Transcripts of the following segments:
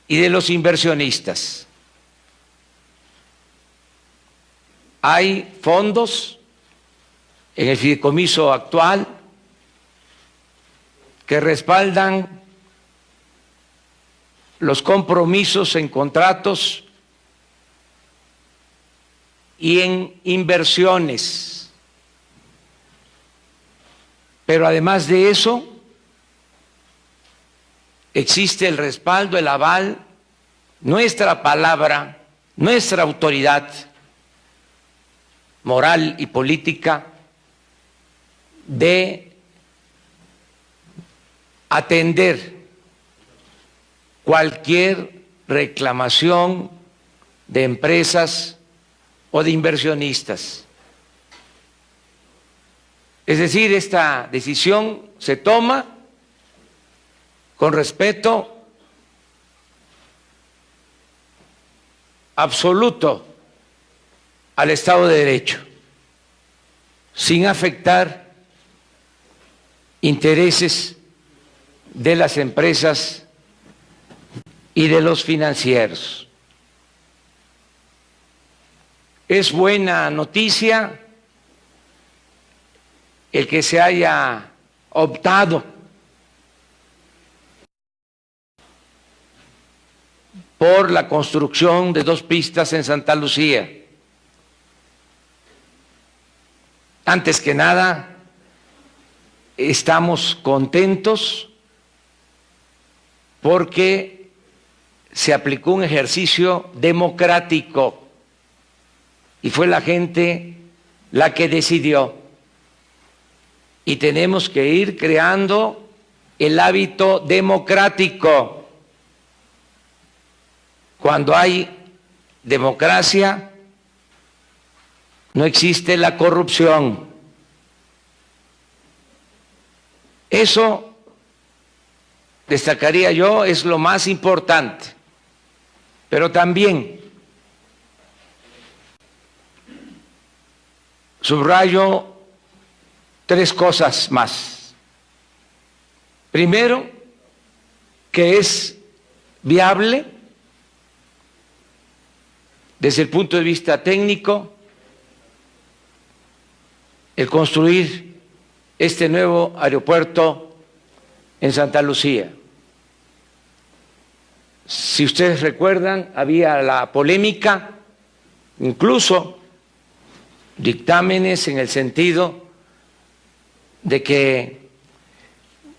y de los inversionistas. Hay fondos en el fideicomiso actual que respaldan los compromisos en contratos y en inversiones. Pero además de eso, existe el respaldo, el aval, nuestra palabra, nuestra autoridad moral y política de atender cualquier reclamación de empresas o de inversionistas. Es decir, esta decisión se toma con respeto absoluto al Estado de Derecho, sin afectar intereses de las empresas y de los financieros. Es buena noticia el que se haya optado por la construcción de 2 pistas en Santa Lucía. Antes que nada, estamos contentos porque se aplicó un ejercicio democrático y fue la gente la que decidió. Y tenemos que ir creando el hábito democrático. Cuando hay democracia, no existe la corrupción. Eso, destacaría yo, es lo más importante. Pero también subrayo 3 cosas más. Primero, que es viable desde el punto de vista técnico el construir este nuevo aeropuerto en Santa Lucía. Si ustedes recuerdan, había la polémica, incluso dictámenes en el sentido de que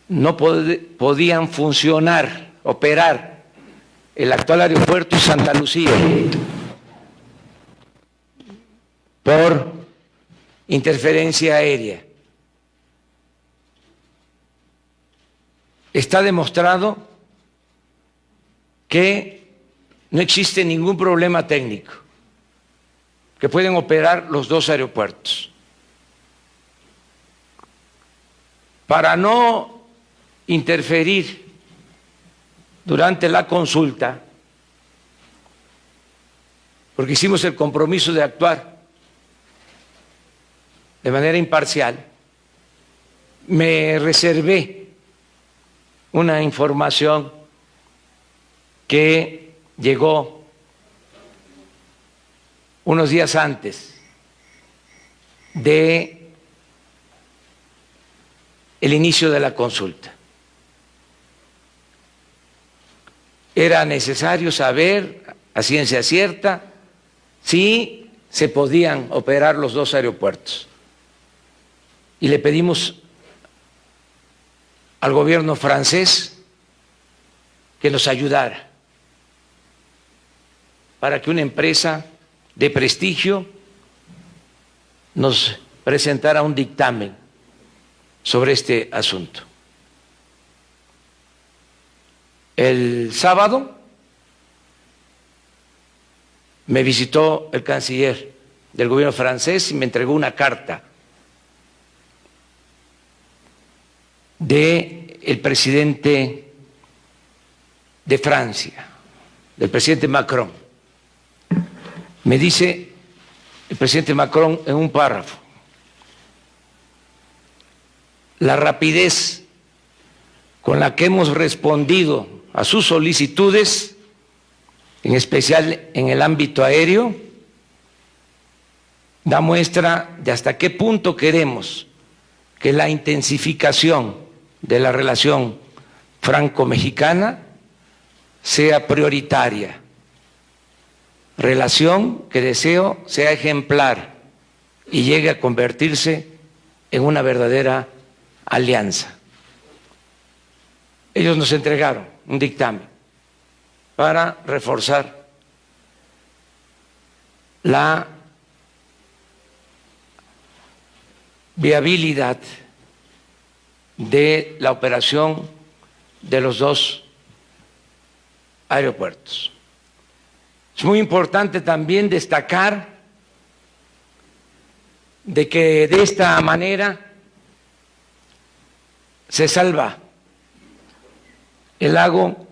no podían funcionar, operar el actual aeropuerto de Santa Lucía por interferencia aérea. Está demostrado que no existe ningún problema técnico, que pueden operar los 2 aeropuertos. Para no interferir durante la consulta, porque hicimos el compromiso de actuar de manera imparcial, me reservé una información que llegó unos días antes de el inicio de la consulta. Era necesario saber a ciencia cierta si se podían operar los 2 aeropuertos. Y le pedimos al gobierno francés que nos ayudara para que una empresa de prestigio nos presentara un dictamen sobre este asunto. El sábado me visitó el canciller del gobierno francés y me entregó una carta del presidente de Francia, del presidente Macron. Me dice el presidente Macron en un párrafo: la rapidez con la que hemos respondido a sus solicitudes en especial en el ámbito aéreo, da muestra de hasta qué punto queremos que la intensificación de la relación franco-mexicana sea prioritaria, relación que deseo sea ejemplar y llegue a convertirse en una verdadera alianza. Ellos nos entregaron un dictamen para reforzar la viabilidad de la operación de los dos aeropuertos. Es muy importante también destacar de que de esta manera se salva el lago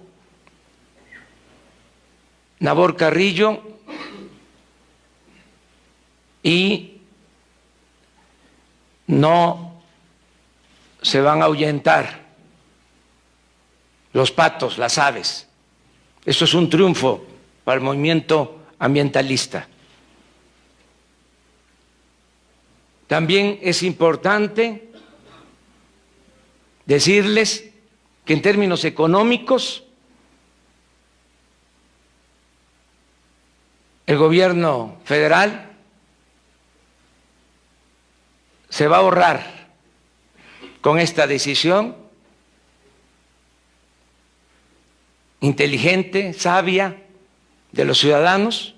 Nabor Carrillo y no se van a ahuyentar los patos, las aves. Esto es un triunfo para el movimiento ambientalista. También es importante decirles que en términos económicos el gobierno federal se va a ahorrar con esta decisión inteligente, sabia de los ciudadanos,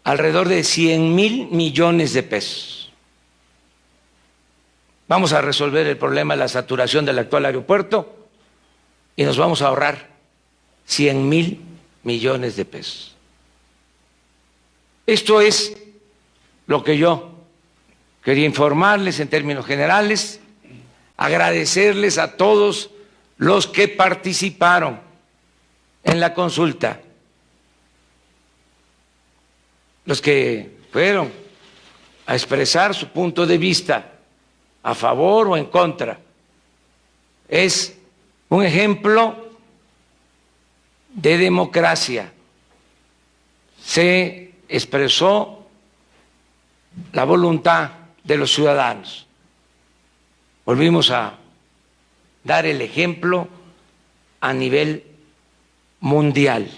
alrededor de 100,000 millones de pesos. Vamos a resolver el problema de la saturación del actual aeropuerto y nos vamos a ahorrar 100,000 millones de pesos. Esto es lo que yo quería informarles en términos generales, agradecerles a todos los que participaron en la consulta, los que fueron a expresar su punto de vista a favor o en contra. Es un ejemplo de democracia. Se expresó la voluntad de los ciudadanos. Volvimos a dar el ejemplo a nivel mundial.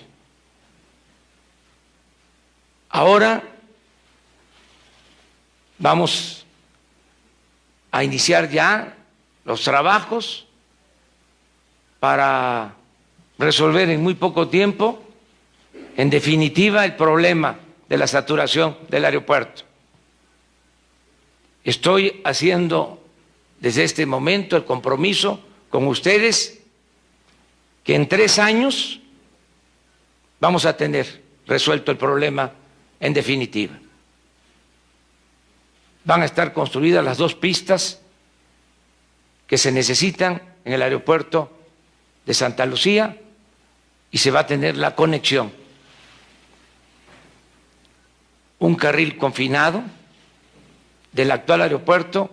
Ahora vamos a iniciar ya los trabajos para resolver en muy poco tiempo, en definitiva, el problema de la saturación del aeropuerto. Estoy haciendo desde este momento el compromiso con ustedes que en 3 años vamos a tener resuelto el problema en definitiva. Van a estar construidas las 2 pistas que se necesitan en el aeropuerto de Santa Lucía y se va a tener la conexión. Un carril confinado del actual aeropuerto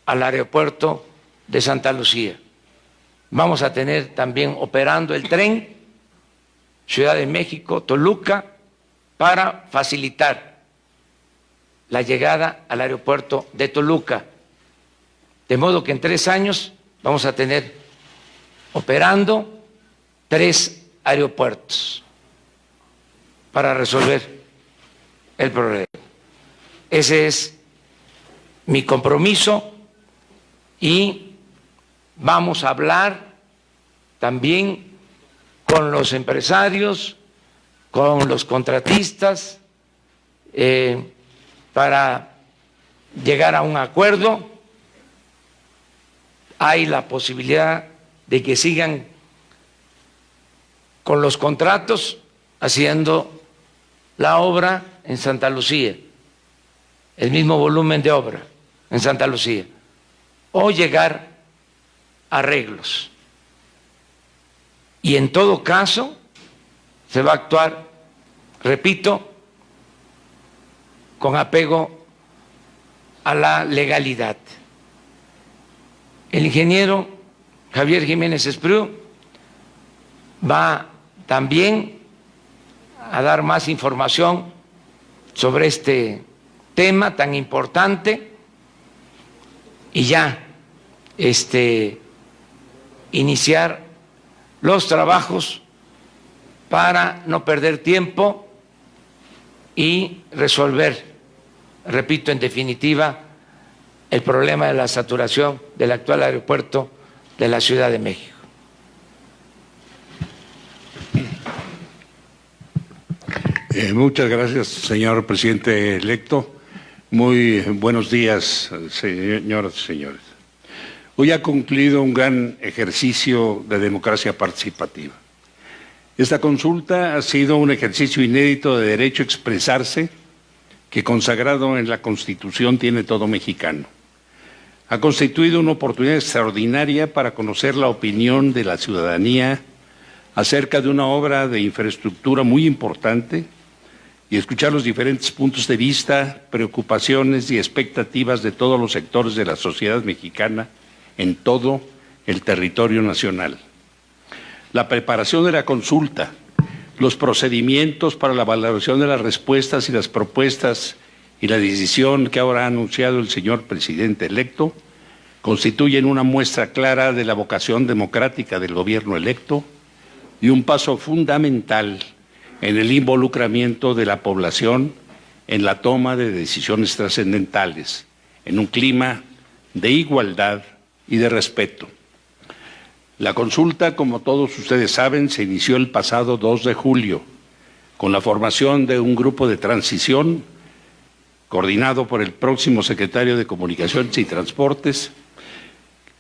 al aeropuerto de Santa Lucía. Vamos a tener también operando el tren Ciudad de México, Toluca, para facilitar la llegada al aeropuerto de Toluca. De modo que en 3 años vamos a tener operando 3 aeropuertos para resolver el problema. Ese es mi compromiso y vamos a hablar también con los empresarios, con los contratistas, para llegar a un acuerdo. Hay la posibilidad de que sigan con los contratos haciendo la obra en Santa Lucía, el mismo volumen de obra en Santa Lucía, o llegar a arreglos. Y en todo caso se va a actuar, repito, con apego a la legalidad. El ingeniero Javier Jiménez Espriu va también a dar más información sobre este tema tan importante y ya iniciar los trabajos para no perder tiempo y resolver, repito, en definitiva, el problema de la saturación del actual aeropuerto de la Ciudad de México. Muchas gracias, señor presidente electo. Muy buenos días, señoras y señores. Hoy ha concluido un gran ejercicio de democracia participativa. Esta consulta ha sido un ejercicio inédito de derecho a expresarse que, consagrado en la Constitución, tiene todo mexicano. Ha constituido una oportunidad extraordinaria para conocer la opinión de la ciudadanía acerca de una obra de infraestructura muy importante y escuchar los diferentes puntos de vista, preocupaciones y expectativas de todos los sectores de la sociedad mexicana en todo el territorio nacional. La preparación de la consulta, los procedimientos para la valoración de las respuestas y las propuestas y la decisión que ahora ha anunciado el señor presidente electo constituyen una muestra clara de la vocación democrática del gobierno electo y un paso fundamental en el involucramiento de la población en la toma de decisiones trascendentales, en un clima de igualdad y de respeto. La consulta, como todos ustedes saben, se inició el pasado 2 de julio con la formación de un grupo de transición coordinado por el próximo secretario de Comunicaciones y Transportes,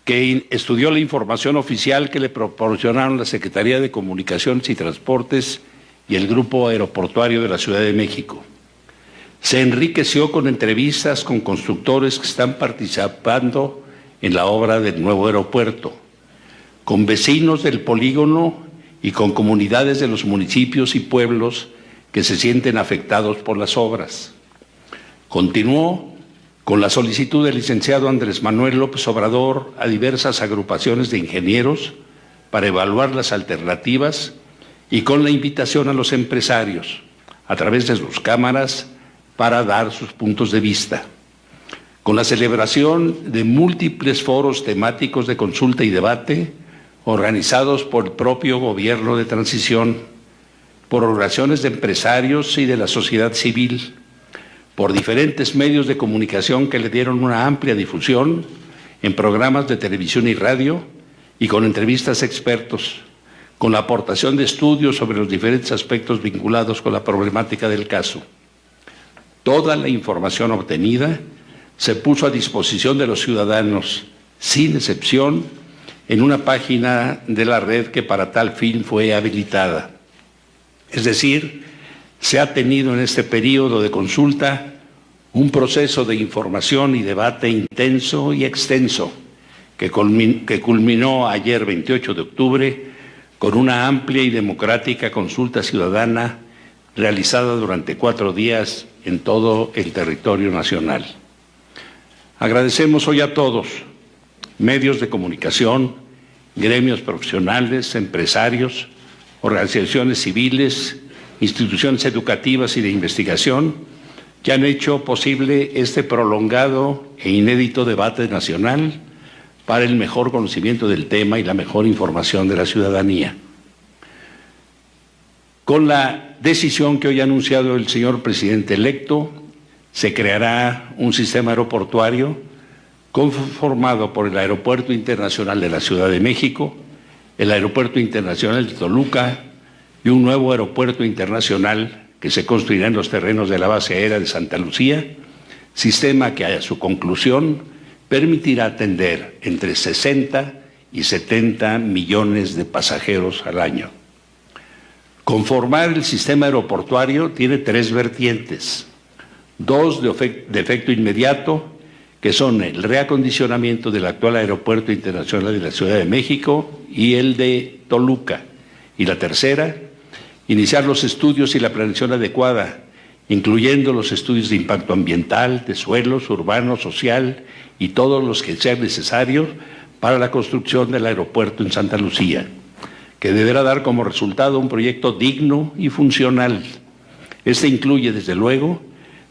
que estudió la información oficial que le proporcionaron la Secretaría de Comunicaciones y Transportes y el Grupo Aeroportuario de la Ciudad de México. Se enriqueció con entrevistas con constructores que están participando en la obra del nuevo aeropuerto, con vecinos del polígono y con comunidades de los municipios y pueblos que se sienten afectados por las obras. Continuó con la solicitud del licenciado Andrés Manuel López Obrador a diversas agrupaciones de ingenieros para evaluar las alternativas y con la invitación a los empresarios, a través de sus cámaras, para dar sus puntos de vista. Con la celebración de múltiples foros temáticos de consulta y debate, organizados por el propio gobierno de transición, por organizaciones de empresarios y de la sociedad civil, por diferentes medios de comunicación que le dieron una amplia difusión en programas de televisión y radio y con entrevistas a expertos, con la aportación de estudios sobre los diferentes aspectos vinculados con la problemática del caso. Toda la información obtenida se puso a disposición de los ciudadanos, sin excepción, en una página de la red que para tal fin fue habilitada. Es decir, se ha tenido en este periodo de consulta un proceso de información y debate intenso y extenso que culminó ayer 28 de octubre con una amplia y democrática consulta ciudadana realizada durante 4 días en todo el territorio nacional. Agradecemos hoy a todos, medios de comunicación, gremios profesionales, empresarios, organizaciones civiles, instituciones educativas y de investigación, que han hecho posible este prolongado e inédito debate nacional para el mejor conocimiento del tema y la mejor información de la ciudadanía. Con la decisión que hoy ha anunciado el señor presidente electo, se creará un sistema aeroportuario conformado por el Aeropuerto Internacional de la Ciudad de México, el Aeropuerto Internacional de Toluca y un nuevo aeropuerto internacional que se construirá en los terrenos de la base aérea de Santa Lucía, sistema que a su conclusión permitirá atender entre 60 y 70 millones de pasajeros al año. Conformar el sistema aeroportuario tiene 3 vertientes, 2 de efecto inmediato, que son el reacondicionamiento del actual Aeropuerto Internacional de la Ciudad de México y el de Toluca, y la tercera, iniciar los estudios y la planeación adecuada, incluyendo los estudios de impacto ambiental, de suelos, urbano, social y todos los que sean necesarios para la construcción del aeropuerto en Santa Lucía, que deberá dar como resultado un proyecto digno y funcional. Este incluye, desde luego,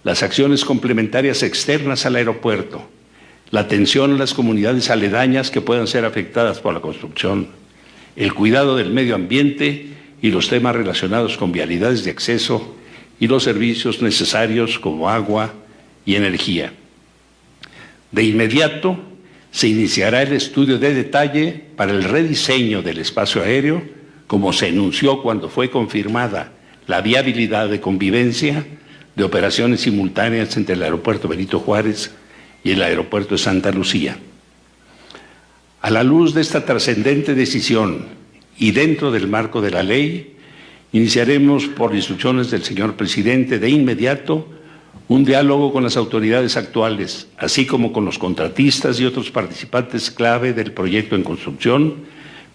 las acciones complementarias externas al aeropuerto, la atención a las comunidades aledañas que puedan ser afectadas por la construcción, el cuidado del medio ambiente y los temas relacionados con vialidades de acceso y los servicios necesarios como agua y energía. De inmediato, se iniciará el estudio de detalle para el rediseño del espacio aéreo, como se anunció cuando fue confirmada la viabilidad de convivencia de operaciones simultáneas entre el aeropuerto Benito Juárez y el aeropuerto de Santa Lucía. A la luz de esta trascendente decisión y dentro del marco de la ley, iniciaremos por instrucciones del señor presidente de inmediato un diálogo con las autoridades actuales, así como con los contratistas y otros participantes clave del proyecto en construcción,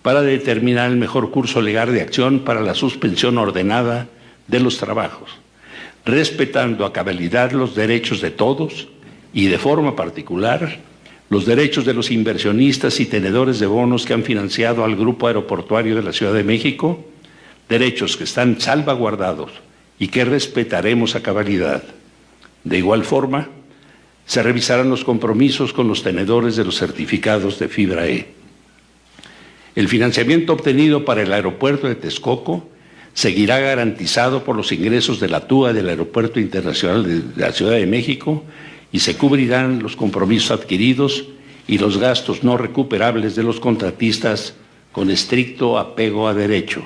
para determinar el mejor curso legal de acción para la suspensión ordenada de los trabajos, respetando a cabalidad los derechos de todos y, de forma particular, los derechos de los inversionistas y tenedores de bonos que han financiado al Grupo Aeroportuario de la Ciudad de México, derechos que están salvaguardados y que respetaremos a cabalidad. De igual forma, se revisarán los compromisos con los tenedores de los certificados de fibra E. El financiamiento obtenido para el aeropuerto de Texcoco seguirá garantizado por los ingresos de la TUA del Aeropuerto Internacional de la Ciudad de México y se cubrirán los compromisos adquiridos y los gastos no recuperables de los contratistas con estricto apego a derecho.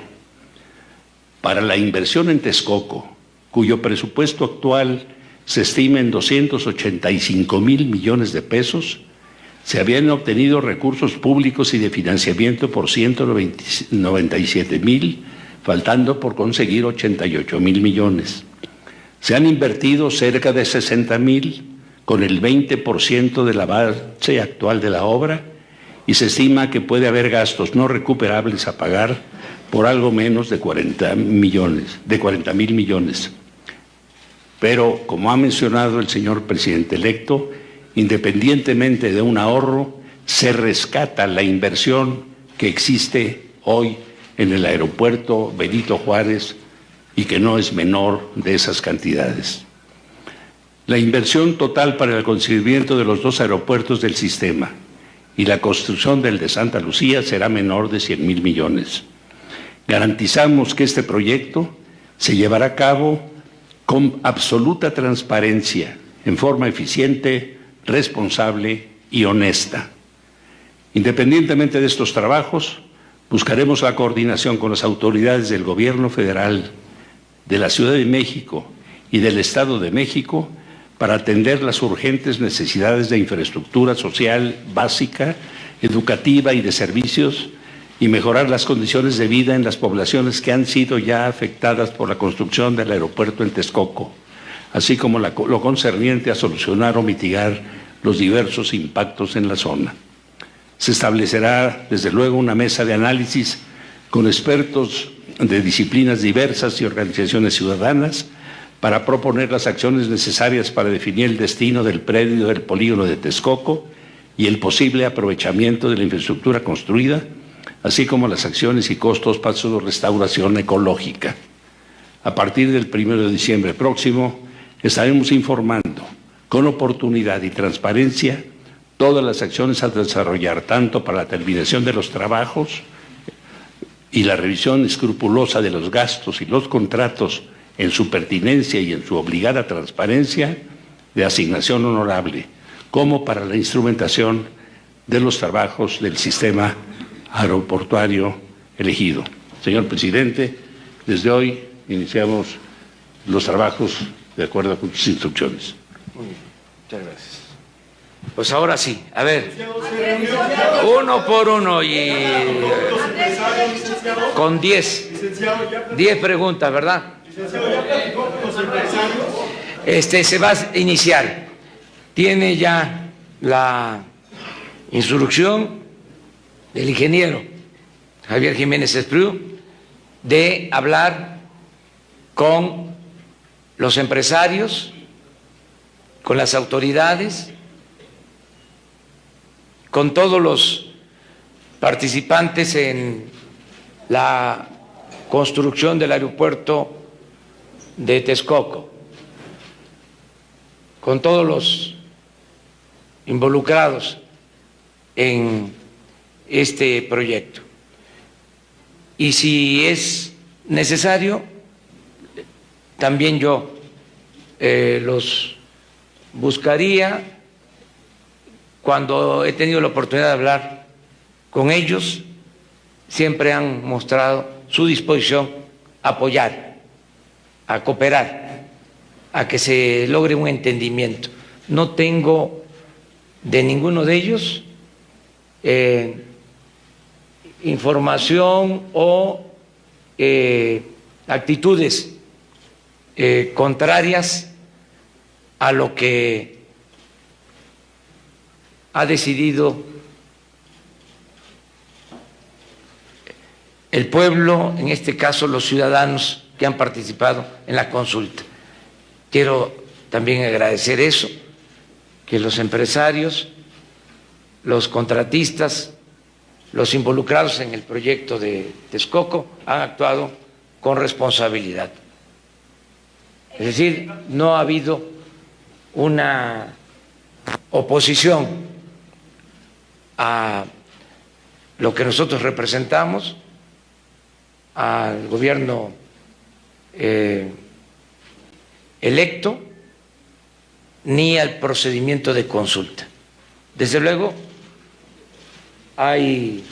Para la inversión en Texcoco, cuyo presupuesto actual se estima en 285,000 millones de pesos, se habían obtenido recursos públicos y de financiamiento por 197,000, faltando por conseguir 88,000 millones. Se han invertido cerca de 60,000, con el 20% del avance actual de la obra, y se estima que puede haber gastos no recuperables a pagar por algo menos de 40,000 millones. Pero, como ha mencionado el señor presidente electo, independientemente de un ahorro, se rescata la inversión que existe hoy en el aeropuerto Benito Juárez y que no es menor de esas cantidades. La inversión total para el conseguimiento de los dos aeropuertos del sistema y la construcción del de Santa Lucía será menor de 100,000 millones. Garantizamos que este proyecto se llevará a cabo con absoluta transparencia, en forma eficiente, responsable y honesta. Independientemente de estos trabajos, buscaremos la coordinación con las autoridades del Gobierno federal, de la Ciudad de México y del Estado de México para atender las urgentes necesidades de infraestructura social básica, educativa y de servicios, y mejorar las condiciones de vida en las poblaciones que han sido ya afectadas por la construcción del aeropuerto en Texcoco, así como lo concerniente a solucionar o mitigar los diversos impactos en la zona. Se establecerá, desde luego, una mesa de análisis con expertos de disciplinas diversas y organizaciones ciudadanas para proponer las acciones necesarias para definir el destino del predio del polígono de Texcoco y el posible aprovechamiento de la infraestructura construida, así como las acciones y costos para su restauración ecológica. A partir del 1 de diciembre próximo, estaremos informando con oportunidad y transparencia todas las acciones a desarrollar, tanto para la terminación de los trabajos y la revisión escrupulosa de los gastos y los contratos en su pertinencia y en su obligada transparencia de asignación honorable, como para la instrumentación de los trabajos del sistema aeroportuario elegido. Señor presidente, desde hoy iniciamos los trabajos de acuerdo con sus instrucciones. Muy bien, muchas gracias. Pues ahora sí, a ver, uno por uno y con 10 preguntas, ¿verdad? Se va a iniciar. Tiene ya la instrucción del ingeniero Javier Jiménez Espriu de hablar con los empresarios, con las autoridades, con todos los participantes en la construcción del aeropuerto de Texcoco, con todos los involucrados en este proyecto. Y si es necesario, también yo los buscaría. Cuando he tenido la oportunidad de hablar con ellos, siempre han mostrado su disposición a apoyar, a cooperar, a que se logre un entendimiento. No tengo de ninguno de ellos información o actitudes contrarias a lo que ha decidido el pueblo, en este caso los ciudadanos que han participado en la consulta. Quiero también agradecer eso, que los empresarios, los contratistas, los involucrados en el proyecto de Texcoco han actuado con responsabilidad. Es decir, no ha habido una oposición a lo que nosotros representamos, al gobierno electo, ni al procedimiento de consulta. Desde luego, hay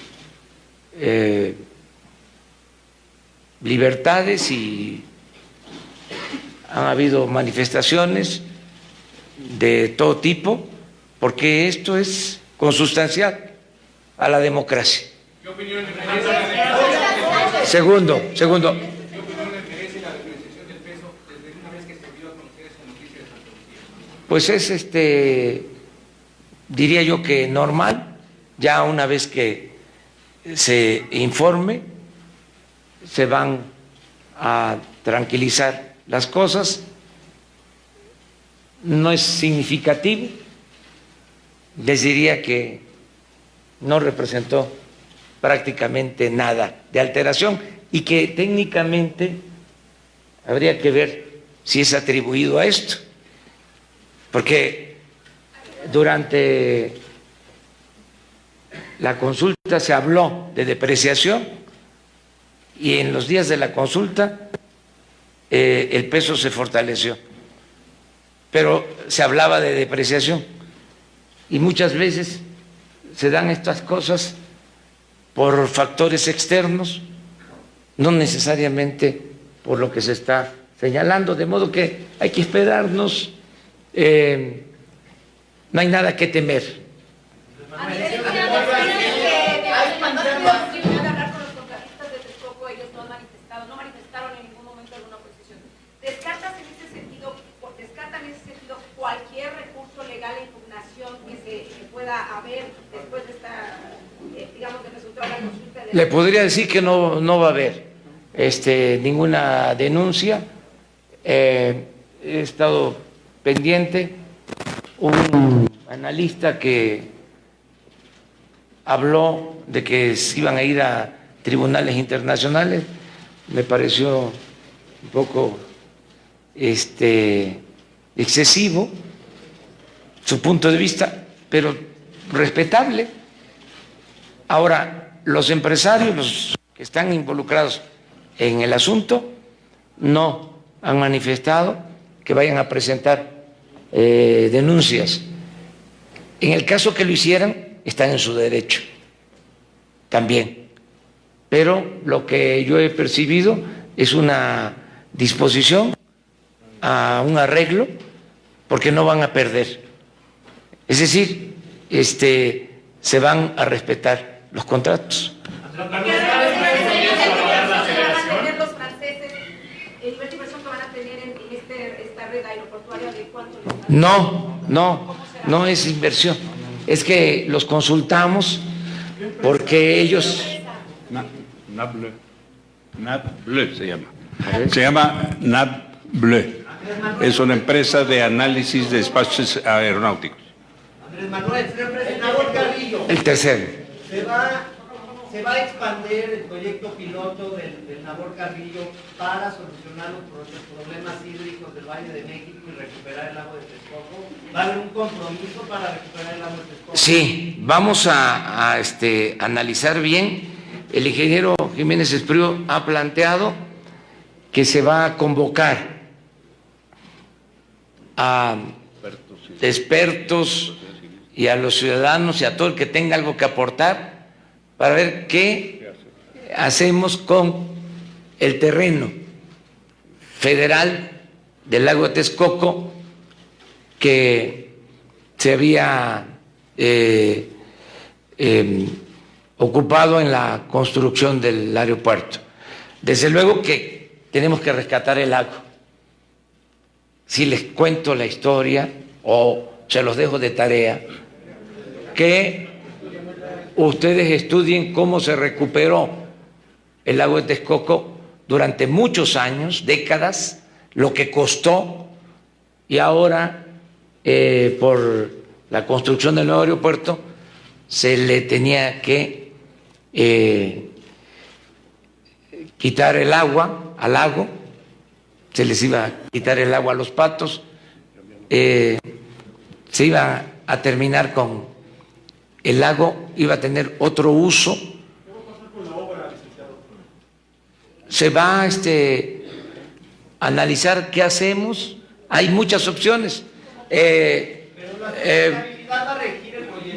libertades y han habido manifestaciones de todo tipo, porque esto es consustancial a la democracia. ¿Qué opinión le merece la diferencia? Segundo. ¿Qué opinión le merece la diferenciación del peso desde una vez que se dio a conocer esa noticia de Santa Lucía? Pues es, diría yo que normal, ya una vez que se informe, se van a tranquilizar las cosas, no es significativo, les diría que no representó prácticamente nada de alteración y que técnicamente habría que ver si es atribuido a esto, porque durante la consulta se habló de depreciación y en los días de la consulta el peso se fortaleció, pero se hablaba de depreciación y muchas veces se dan estas cosas por factores externos, no necesariamente por lo que se está señalando, de modo que hay que esperarnos, no hay nada que temer. Cuando has tenido la oportunidad de hablar con los contratistas de Texcoco, ellos no manifestaron en ningún momento alguna oposición. ¿Descartan en ese sentido cualquier recurso legal e impugnación que pueda haber después de esta, digamos, del resultado de la consulta? Le podría decir que no va a haber ninguna denuncia. He estado pendiente, un analista que habló de que se iban a ir a tribunales internacionales, me pareció un poco excesivo su punto de vista, pero respetable. Ahora, los empresarios, los que están involucrados en el asunto, no han manifestado que vayan a presentar denuncias. En el caso que lo hicieran, están en su derecho también. Pero lo que yo he percibido es una disposición a un arreglo, porque no van a perder. Es decir, se van a respetar los contratos. ¿Van a tener los franceses el nivel de inversión que van a tener en esta red aeroportuaria de cuánto les van a... No es inversión. Es que los consultamos porque ellos... NABLE se llama. Se llama NABLE. Es una empresa de análisis de espacios aeronáuticos. Andrés Manuel, señor presidente, Carrillo. El tercero. Se va se va a expandir el proyecto piloto del Nabor Carrillo para solucionar los problemas hídricos del Valle de México y recuperar el lago de Texcoco? ¿Va a haber un compromiso para recuperar el lago de Texcoco? Sí, vamos a analizar bien. El ingeniero Jiménez Espriu ha planteado que se va a convocar a expertos y a los ciudadanos y a todo el que tenga algo que aportar para ver qué hacemos con el terreno federal del lago de Texcoco que se había ocupado en la construcción del aeropuerto. Desde luego que tenemos que rescatar el lago. Si les cuento la historia o se los dejo de tarea, que ustedes estudien cómo se recuperó el lago de Texcoco durante muchos años, décadas, lo que costó, y ahora por la construcción del nuevo aeropuerto se le tenía que quitar el agua al lago, se les iba a quitar el agua a los patos, se iba a terminar con el lago, iba a tener otro uso. Se va a analizar qué hacemos. Hay muchas opciones.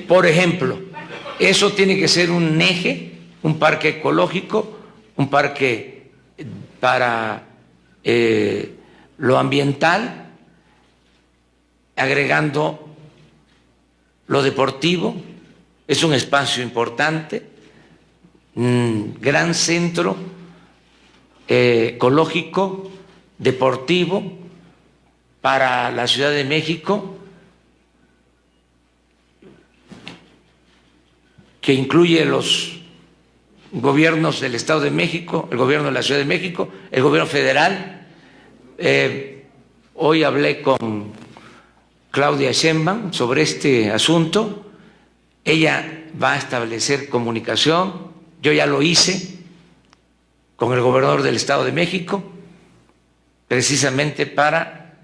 Por ejemplo, eso tiene que ser un eje, un parque ecológico, un parque para lo ambiental, agregando lo deportivo. Es un espacio importante, un gran centro ecológico, deportivo para la Ciudad de México, que incluye los gobiernos del Estado de México, el gobierno de la Ciudad de México, el gobierno federal. Hoy hablé con Claudia Sheinbaum sobre este asunto. Ella va a establecer comunicación, yo ya lo hice con el gobernador del Estado de México, precisamente para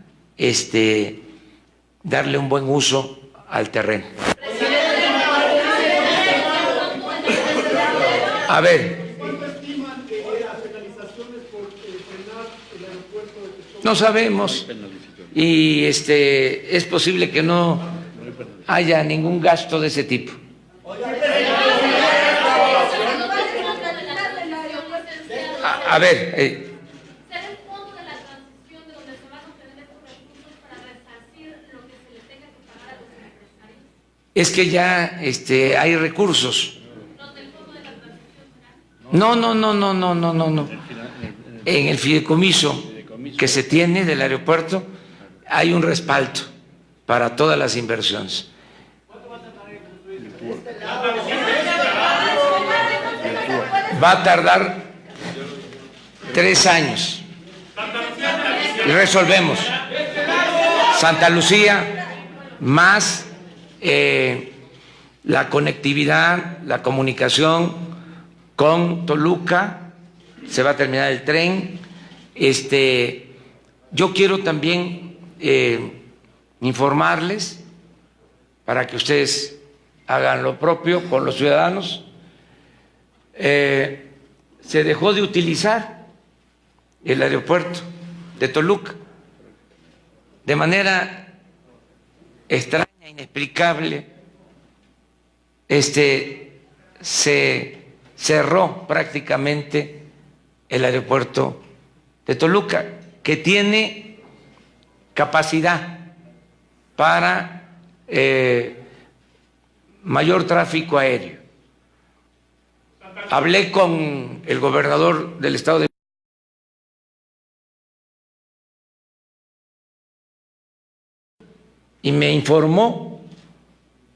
darle un buen uso al terreno. A ver, no sabemos y es posible que no haya ningún gasto de ese tipo. A ver, ¿Será el fondo de la transición de donde se van a obtener estos recursos para resarcir lo que se le tenga que pagar a los empresarios? es que ya hay recursos. ¿Los del fondo de la transición será? No. En el fideicomiso que se tiene del aeropuerto hay un respaldo para todas las inversiones. Va a tardar 3 años y resolvemos. Santa Lucía más la conectividad, la comunicación con Toluca, se va a terminar el tren. Yo quiero también informarles para que ustedes hagan lo propio con los ciudadanos. Se dejó de utilizar el aeropuerto de Toluca de manera extraña, inexplicable. Se cerró prácticamente el aeropuerto de Toluca, que tiene capacidad para mayor tráfico aéreo. Hablé con el gobernador del estado de y me informó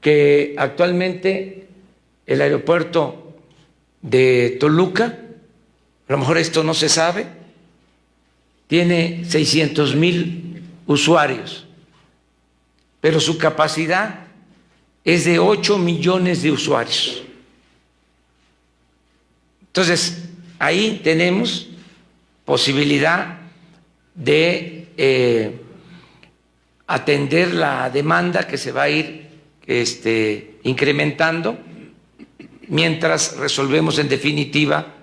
que actualmente el aeropuerto de Toluca, a lo mejor esto no se sabe, tiene 600,000 usuarios, pero su capacidad es de 8 millones de usuarios. Entonces, ahí tenemos posibilidad de atender la demanda que se va a ir incrementando mientras resolvemos en definitiva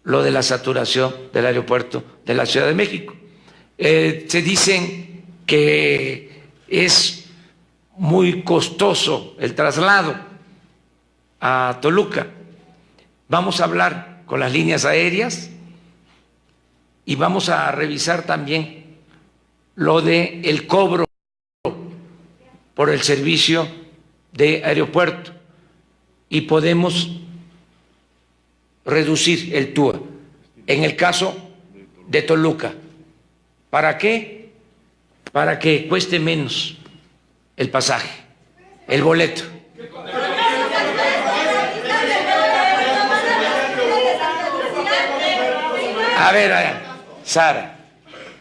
lo de la saturación del aeropuerto de la Ciudad de México. Se dicen que es muy costoso el traslado a Toluca. Vamos a hablar con las líneas aéreas y vamos a revisar también lo de el cobro por el servicio de aeropuerto y podemos reducir el TUA en el caso de Toluca. ¿Para qué? Para que cueste menos el pasaje, el boleto. A ver, Sara.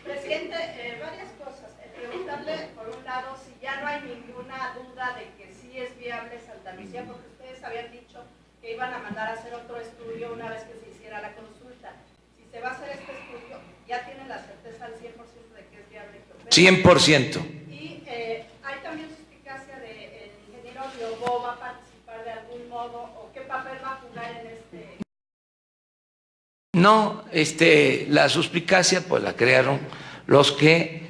Presidente, varias cosas. Preguntarle, por un lado, si ya no hay ninguna duda de que sí es viable Santa Lucía, porque ustedes habían dicho que iban a mandar a hacer otro estudio una vez que se hiciera la consulta. Si se va a hacer este estudio, ¿ya tienen la certeza al 100% de que es viable que opere? 100%. Y hay también suspicacia de el ingeniero Riobó va a participar de algún modo, o qué papel va a jugar en este... No, la suspicacia pues la crearon los que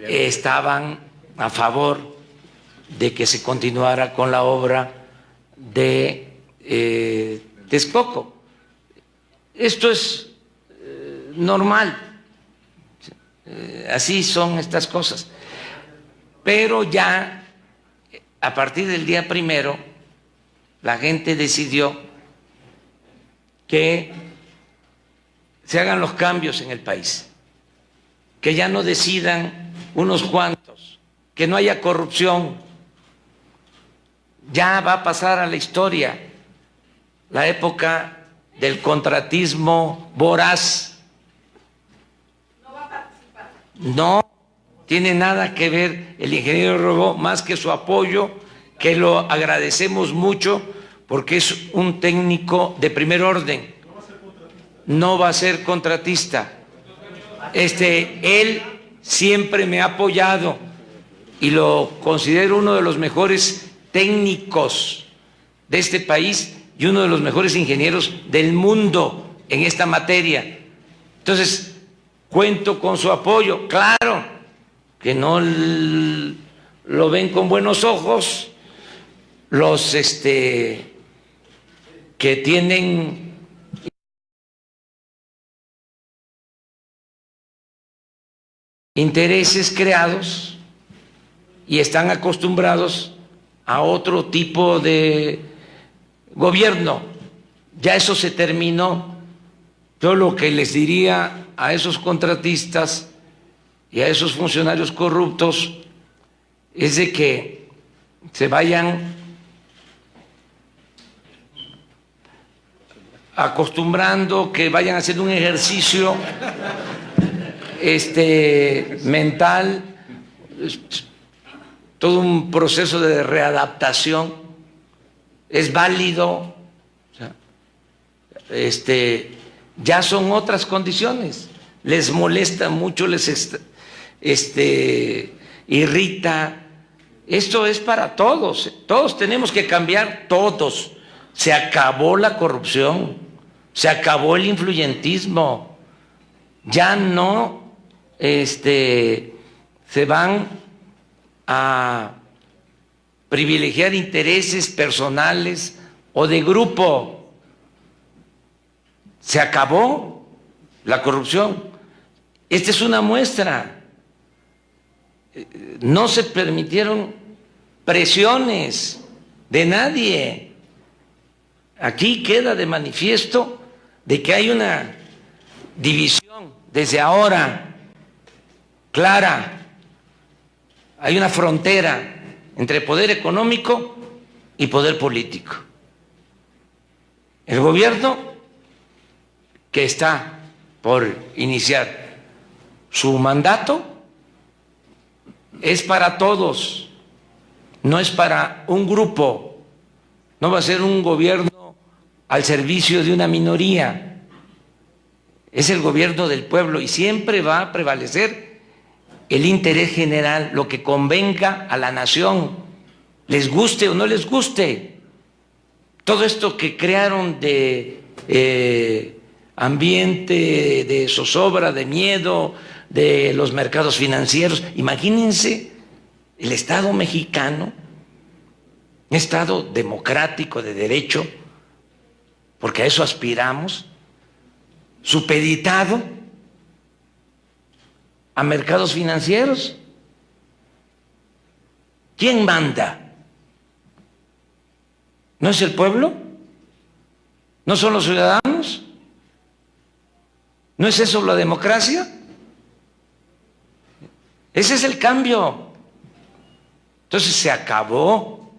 estaban a favor de que se continuara con la obra de Texcoco. Esto es normal, así son estas cosas. Pero ya a partir del día 1 la gente decidió que se hagan los cambios en el país, que ya no decidan unos cuantos, que no haya corrupción. Ya va a pasar a la historia la época del contratismo voraz. ¿No va a participar? No tiene nada que ver el ingeniero Riobó, más que su apoyo, que lo agradecemos mucho porque es un técnico de primer orden. No va a ser contratista. Él siempre me ha apoyado y lo considero uno de los mejores técnicos de este país y uno de los mejores ingenieros del mundo en esta materia. Entonces, cuento con su apoyo. Claro que no lo ven con buenos ojos los que tienen intereses creados y están acostumbrados a otro tipo de gobierno. Ya eso se terminó. Yo lo que les diría a esos contratistas y a esos funcionarios corruptos es de que se vayan acostumbrando, que vayan haciendo un ejercicio mental, todo un proceso de readaptación es válido. Ya son otras condiciones. Les molesta mucho, les irrita. Esto es para todos. Todos tenemos que cambiar, todos. Se acabó la corrupción, se acabó el influyentismo. Ya no se van a privilegiar intereses personales o de grupo. Se acabó la corrupción. Esta es una muestra. No se permitieron presiones de nadie. Aquí queda de manifiesto de que hay una división desde ahora clara. Hay una frontera entre poder económico y poder político. El gobierno que está por iniciar su mandato es para todos, no es para un grupo. No va a ser un gobierno al servicio de una minoría. Es el gobierno del pueblo y siempre va a prevalecer el interés general, lo que convenga a la nación, les guste o no les guste. Todo esto que crearon de ambiente, de zozobra, de miedo, de los mercados financieros, imagínense el Estado mexicano, un Estado democrático de derecho, porque a eso aspiramos, supeditado a mercados financieros. ¿Quién manda? ¿No es el pueblo? ¿No son los ciudadanos? ¿No es eso la democracia? Ese es el cambio. Entonces se acabó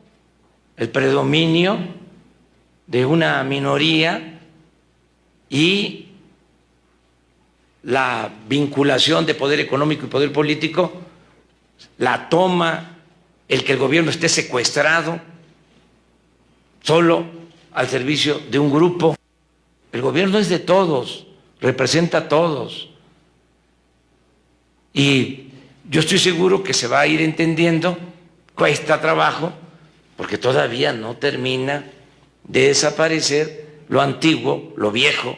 el predominio de una minoría y la vinculación de poder económico y poder político la toma el que el gobierno esté secuestrado solo al servicio de un grupo. El gobierno es de todos, representa a todos. Y yo estoy seguro que se va a ir entendiendo, cuesta trabajo, porque todavía no termina de desaparecer lo antiguo, lo viejo,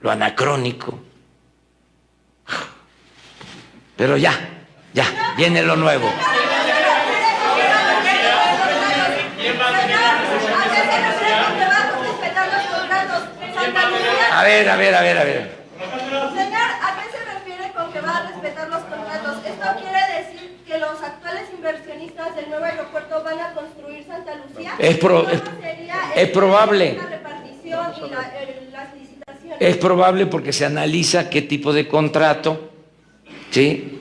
lo anacrónico. Pero ya viene lo nuevo. A ver. Señor, ¿a qué se refiere con que va a respetar los contratos? ¿Esto quiere decir que los actuales inversionistas del nuevo aeropuerto van a construir Santa Lucía? Es probable. La repartición y las licitaciones. Es probable porque se analiza qué tipo de contrato, ¿sí?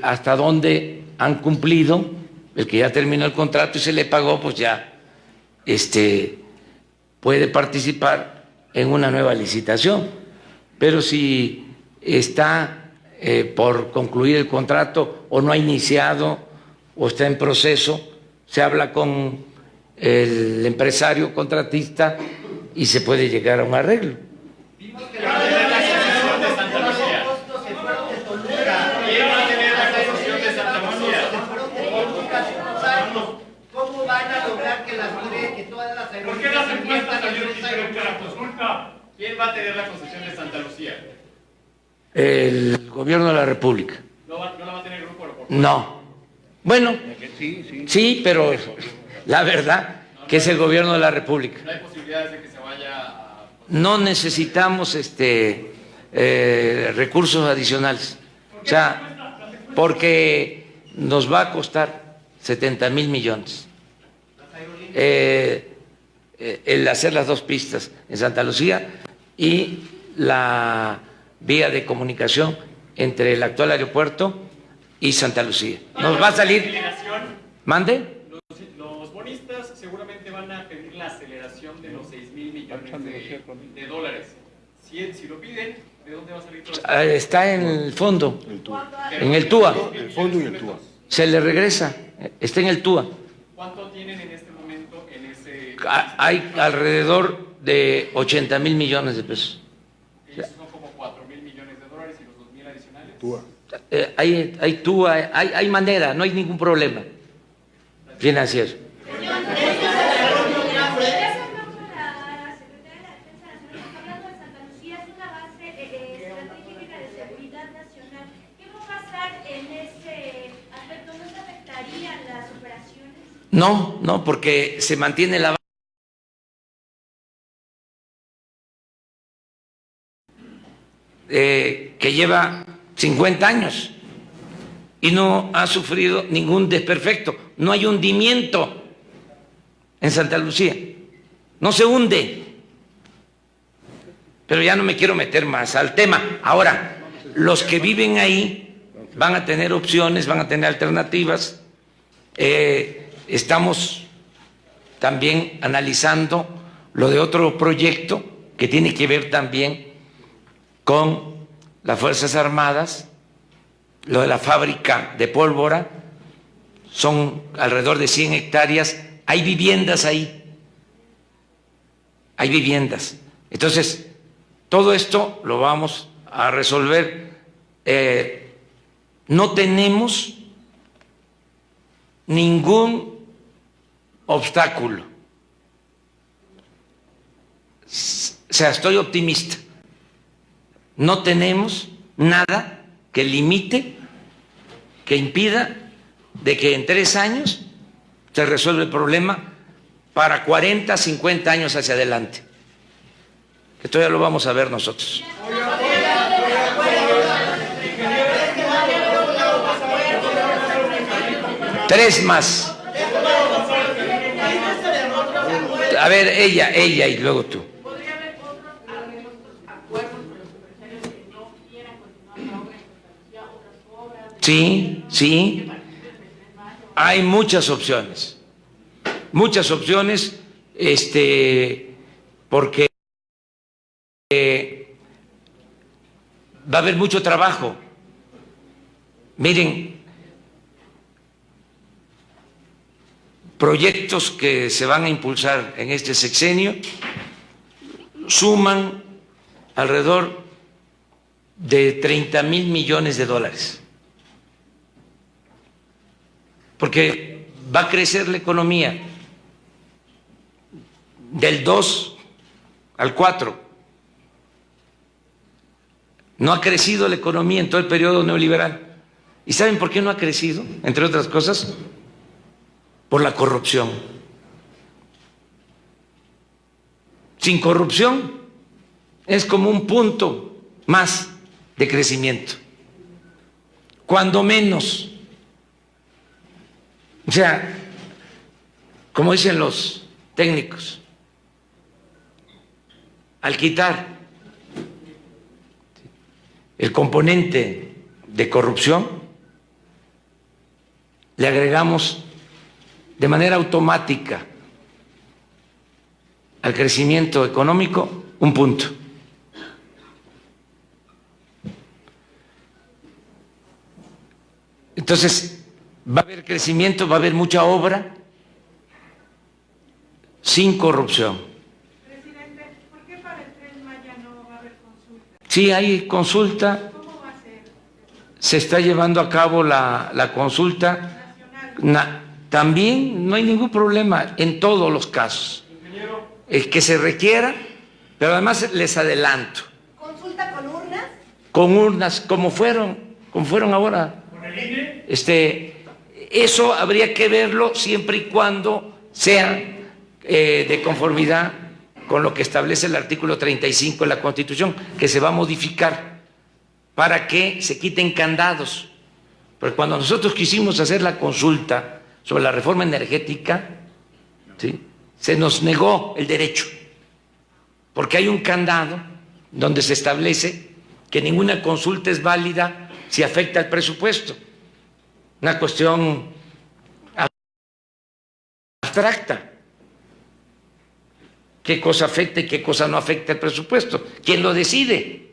Hasta dónde han cumplido, el que ya terminó el contrato y se le pagó, pues ya puede participar en una nueva licitación. Pero si está por concluir el contrato o no ha iniciado o está en proceso, se habla con el empresario contratista y se puede llegar a un arreglo. Vimos que la concesión de Santa Lucía. Costos se fueron de Toluca. ¿Quién va a tener la concesión de Santa Lucía? Se fueron de Toluca hace unos años. ¿Cómo van a lograr que todas las ¿Por qué las encuestas inviertan en salieron esos diferentes a la aeropuertos? consulta? ¿Quién va a tener la concesión de Santa Lucía? El gobierno de la República. ¿No la va a tener el grupo aeroportuario? No. Bueno, sí, pero la verdad que es el gobierno de la República. ¿No hay posibilidades de que se vaya a... No necesitamos recursos adicionales. O sea, porque nos va a costar 70,000 millones. El hacer las dos pistas en Santa Lucía y la vía de comunicación entre el actual aeropuerto y Santa Lucía. Nos va a salir... ¿Aceleración? ¿Mande? Los bonistas seguramente van a pedir la aceleración de los 6,000 millones de dólares. Si lo piden, ¿de dónde va a salir todo esto? Está en el fondo, en el TUA. El fondo y el TUA. Se le regresa, está en el TUA. ¿Cuánto tienen en este momento en ese...? Hay alrededor de 80,000 millones de pesos. Esos son como 4,000 millones de dólares y los 2,000 adicionales. TUA. Hay TUA, hay manera, no hay ningún problema financiero. No, porque se mantiene la que lleva 50 años y no ha sufrido ningún desperfecto. No hay hundimiento en Santa Lucía, no se hunde. Pero ya no me quiero meter más al tema. Ahora, los que viven ahí van a tener opciones, van a tener alternativas. Estamos también analizando lo de otro proyecto que tiene que ver también con las Fuerzas Armadas, lo de la fábrica de pólvora, son alrededor de 100 hectáreas, hay viviendas ahí, hay viviendas. Entonces, todo esto lo vamos a resolver. No tenemos ningún obstáculo. O sea, estoy optimista. No tenemos nada que limite, que impida de que en 3 años se resuelva el problema para 40, 50 años hacia adelante. Esto ya lo vamos a ver nosotros. 3 más. A ver, ella y luego tú. ¿Podría haber otros acuerdos con los empresarios que no quieran continuar la obra en Santa Lucía, otras obras? Sí, sí. Hay muchas opciones. Muchas opciones, porque va a haber mucho trabajo. Miren, proyectos que se van a impulsar en este sexenio suman alrededor de 30,000 millones de dólares. Porque va a crecer la economía del 2 al 4. No ha crecido la economía en todo el periodo neoliberal. ¿Y saben por qué no ha crecido? Entre otras cosas, por la corrupción. Sin corrupción es como un punto más de crecimiento. Cuando menos. O sea, como dicen los técnicos, al quitar el componente de corrupción, le agregamos de manera automática al crecimiento económico un punto. Entonces, va a haber crecimiento, va a haber mucha obra sin corrupción. Presidente, ¿por qué para el Tren Maya no va a haber consulta? Sí, hay consulta. ¿Cómo va a ser? Se está llevando a cabo la consulta. También no hay ningún problema en todos los casos. El que se requiera, pero además les adelanto. ¿Consulta con urnas? Con urnas, como fueron ahora. ¿Con el INE? Eso habría que verlo siempre y cuando sea de conformidad con lo que establece el artículo 35 de la Constitución, que se va a modificar para que se quiten candados. Porque cuando nosotros quisimos hacer la consulta sobre la reforma energética, ¿sí?, se nos negó el derecho, porque hay un candado donde se establece que ninguna consulta es válida si afecta al presupuesto. Una cuestión abstracta. ¿Qué cosa afecta y qué cosa no afecta al presupuesto? ¿Quién lo decide?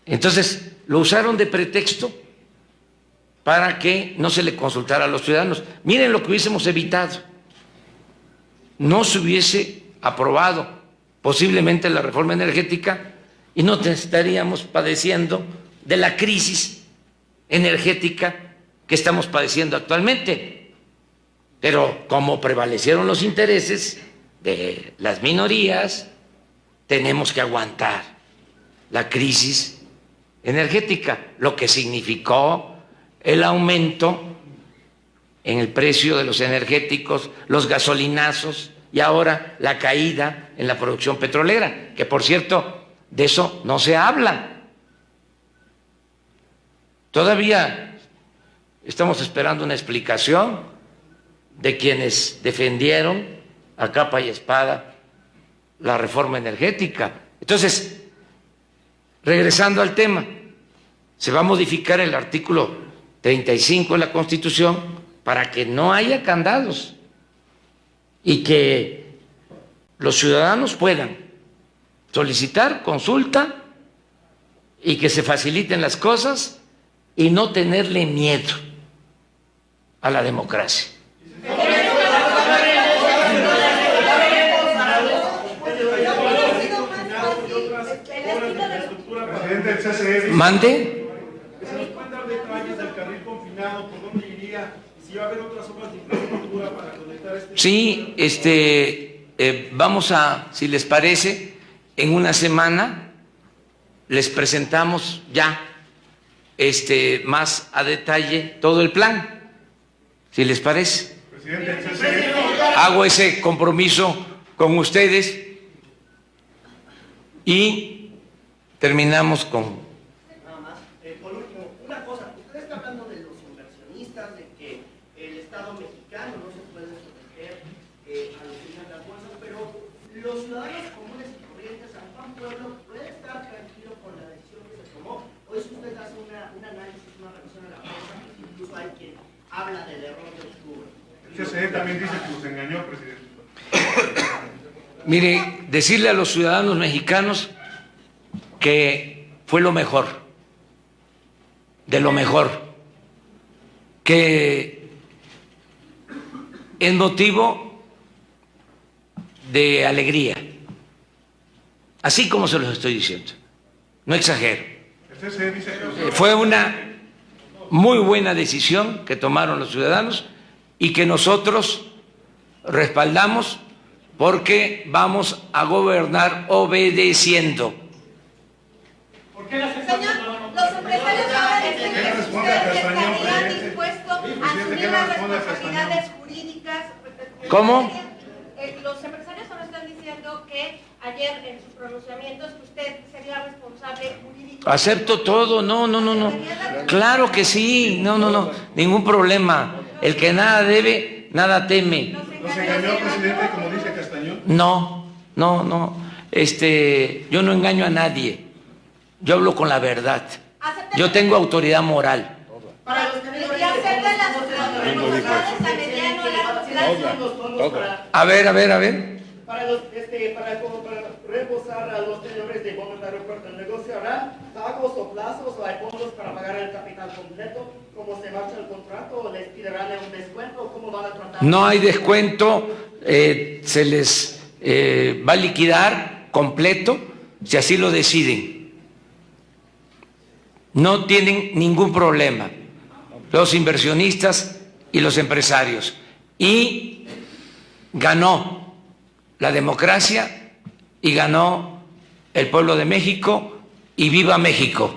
Entonces, lo usaron de pretexto para que no se le consultara a los ciudadanos. Miren lo que hubiésemos evitado. No se hubiese aprobado posiblemente la reforma energética y no estaríamos padeciendo de la crisis energética que estamos padeciendo actualmente. Pero como prevalecieron los intereses de las minorías, tenemos que aguantar la crisis energética, lo que significó el aumento en el precio de los energéticos, los gasolinazos y ahora la caída en la producción petrolera, que por cierto, de eso no se habla. Todavía estamos esperando una explicación de quienes defendieron a capa y espada la reforma energética. Entonces, regresando al tema, se va a modificar el artículo 35 de la Constitución para que no haya candados y que los ciudadanos puedan solicitar consulta y que se faciliten las cosas y no tenerle miedo a la democracia. Presidente del CCE, Mande. ¿se nos pueden dar detalles del carril confinado, por dónde iría, y si va a haber otras obras de infraestructura para conectar este? Sí, vamos a, si les parece, en una semana les presentamos ya más a detalle todo el plan, si les parece. Presidente del CCE, Hago ese compromiso con ustedes y terminamos con... Nada más, por último, una cosa, usted está hablando de los inversionistas, de que el Estado mexicano no se puede someter a lo que digan las bolsas, pero los ciudadanos comunes y corrientes, San Juan Pueblo, ¿puede estar tranquilo con la decisión que se tomó? O si usted hace un análisis, una revisión a la bolsa, incluso hay quien habla del error de octubre. el CCE también dice que nos engañó, presidente. Mire, decirle a los ciudadanos mexicanos que fue lo mejor, de lo mejor, que es motivo de alegría, así como se los estoy diciendo, no exagero. El CCE dice que Fue una muy buena decisión que tomaron los ciudadanos y que nosotros respaldamos porque vamos a gobernar obedeciendo. ¿Por qué las Señor, los empresarios ahora dicen que ustedes estarían dispuestos a asumir las responsabilidades jurídicas. ¿Cómo? Los empresarios ahora están diciendo que ayer en sus pronunciamientos que usted sería responsable jurídico. Acepto todo, no. Claro que sí, no, ningún problema. El que nada debe, nada teme. nos engañó, presidente, como dice Castañón. No. Yo no engaño a nadie. Yo hablo con la verdad. Yo tengo autoridad moral. Para los Y hacer de las responsabilidades a mediano y largo plazo. A ver. Para reembolsar a los tenedores de bonos de aeropuerto, ¿el negocio hará pagos o plazos o hay fondos para pagar el capital completo? ¿Cómo se marcha el contrato? ¿O les pedirán un descuento? ¿Cómo van a tratar? No hay descuento, se les va a liquidar completo si así lo deciden. No tienen ningún problema los inversionistas y los empresarios. Y ganó la democracia y ganó el pueblo de México y viva México.